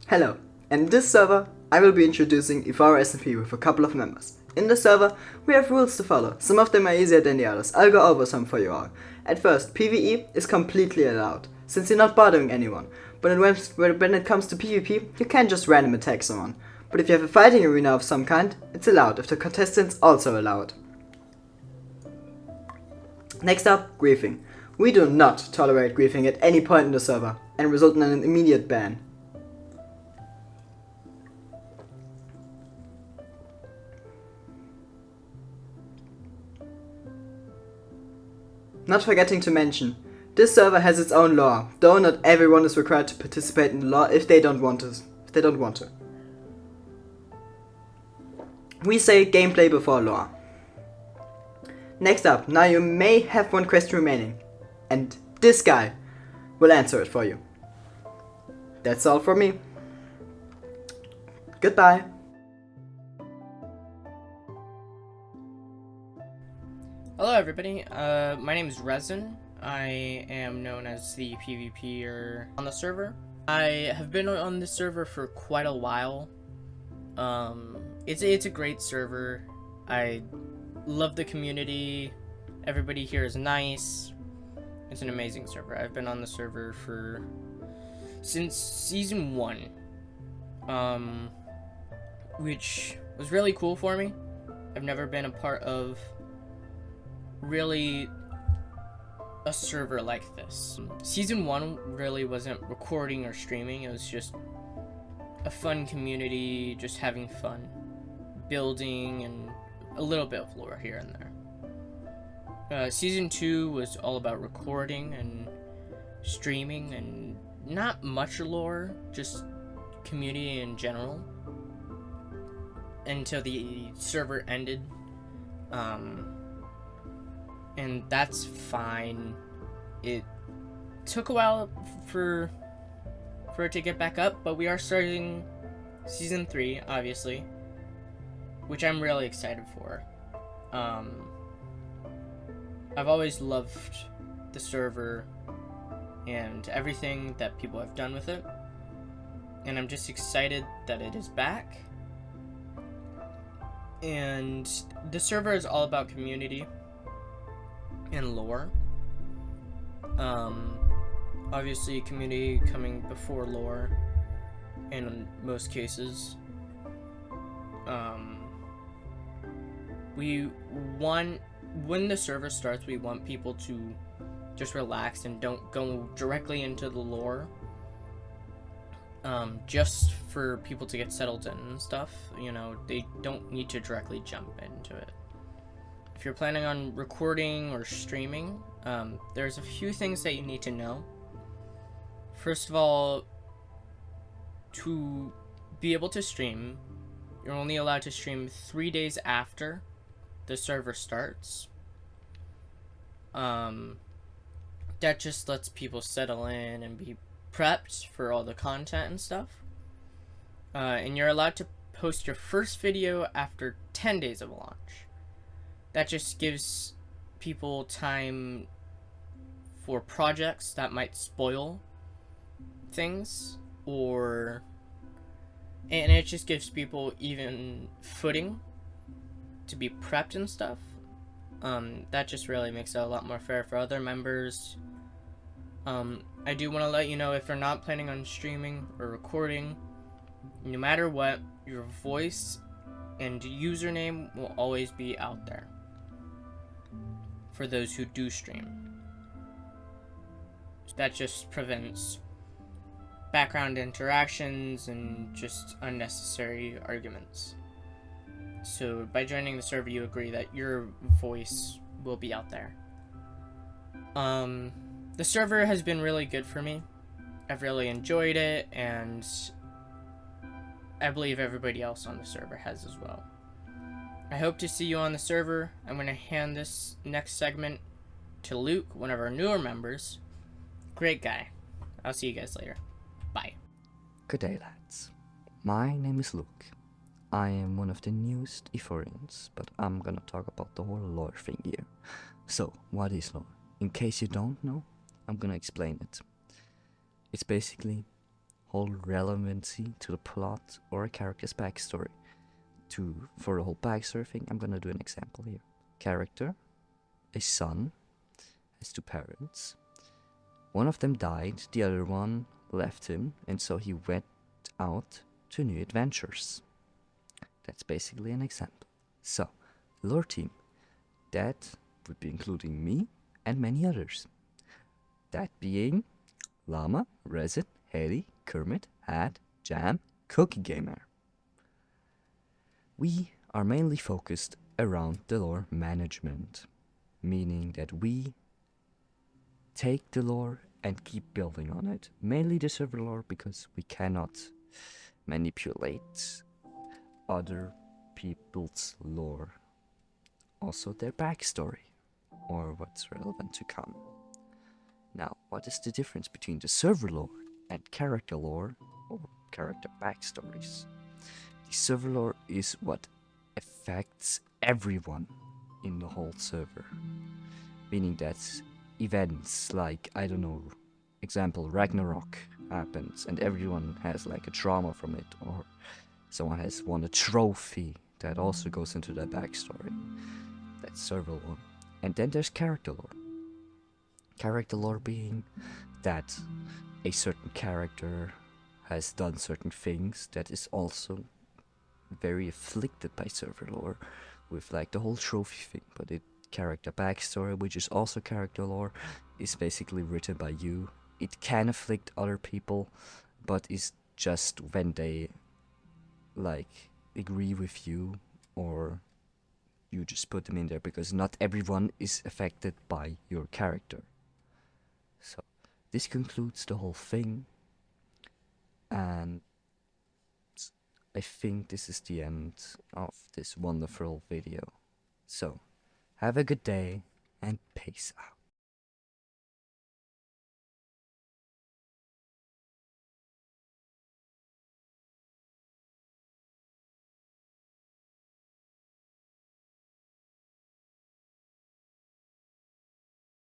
Hello, and in this server I will be introducing Ethora SMP with a couple of members. In this server we have rules to follow, some of them are easier than the others. I'll go over some for you all. At first, PvE is completely allowed, since you're not bothering anyone, but when it comes to PvP, you can't just random attack someone. But if you have a fighting arena of some kind, it's allowed if the contestants also allow it. Next up, griefing. We do not tolerate griefing at any point in the server, and result in an immediate ban. Not forgetting to mention, this server has its own lore, though not everyone is required to participate in the lore if they don't want to. We say gameplay before lore. Next up, now you may have one question remaining, and this guy will answer it for you. That's all from me. Goodbye. Hello everybody, my name is Resin. I am known as the PvPer on the server. I have been on this server for quite a while. It's a great server. I love the community. Everybody here is nice. It's an amazing server. I've been on the server since season 1, which was really cool for me. I've never been a part of really a server like this. Season 1 really wasn't recording or streaming, it was just a fun community, just having fun, building, and a little bit of lore here and there. Season 2 was all about recording and streaming, and not much lore, just community in general, until the server ended. And that's fine. It took a while for it to get back up, but we are starting season 3, obviously, which I'm really excited for. I've always loved the server and everything that people have done with it, and I'm just excited that it is back. And the server is all about community and lore. Obviously community coming before lore in most cases. When the server starts, we want people to just relax and don't go directly into the lore, just for people to get settled in and stuff. You know, they don't need to directly jump into it. If you're planning on recording or streaming, there's a few things that you need to know. First of all, to be able to stream, you're only allowed to stream 3 days after the server starts. That just lets people settle in and be prepped for all the content and stuff. And you're allowed to post your first video after 10 days of launch. That just gives people time for projects that might spoil things, and it just gives people even footing to be prepped and stuff. That just really makes it a lot more fair for other members. I do want to let you know, if you're not planning on streaming or recording, no matter what, your voice and username will always be out there for those who do stream. That just prevents background interactions and just unnecessary arguments. So by joining the server, you agree that your voice will be out there. The server has been really good for me. I've really enjoyed it, and I believe everybody else on the server has as well. I hope to see you on the server. I'm going to hand this next segment to Luke, one of our newer members. Great guy. I'll see you guys later. Bye. Good day, lads. My name is Luke. I am one of the newest Ethorians, but I'm gonna talk about the whole lore thing here. So, what is lore? In case you don't know, I'm gonna explain it. It's basically hold relevancy to the plot or a character's backstory. For the whole backstory thing, I'm gonna do an example here. Character, a son, has two parents. One of them died, the other one left him, and so he went out to new adventures. That's basically an example. So, lore team, that would be including me and many others. That being Llama, Resin, Haley, Kermit, Hat, Jam, Cookie Gamer. We are mainly focused around the lore management, meaning that we take the lore and keep building on it. Mainly the server lore, because we cannot manipulate other people's lore. Also their backstory, or what's relevant to come. Now, what is the difference between the server lore and character lore or character backstories? The server lore is what affects everyone in the whole server. Meaning that events like, I don't know, example, Ragnarok happens and everyone has like a trauma from it, or someone has won a trophy that also goes into their backstory. That's server lore. And then there's character lore. Character lore being that a certain character has done certain things that is also very afflicted by server lore, with like the whole trophy thing, but character backstory, which is also character lore, is basically written by you. It can afflict other people, but is just when they like agree with you, or you just put them in there, because not everyone is affected by your character. So this concludes the whole thing, and I think this is the end of this wonderful video. So have a good day and peace out.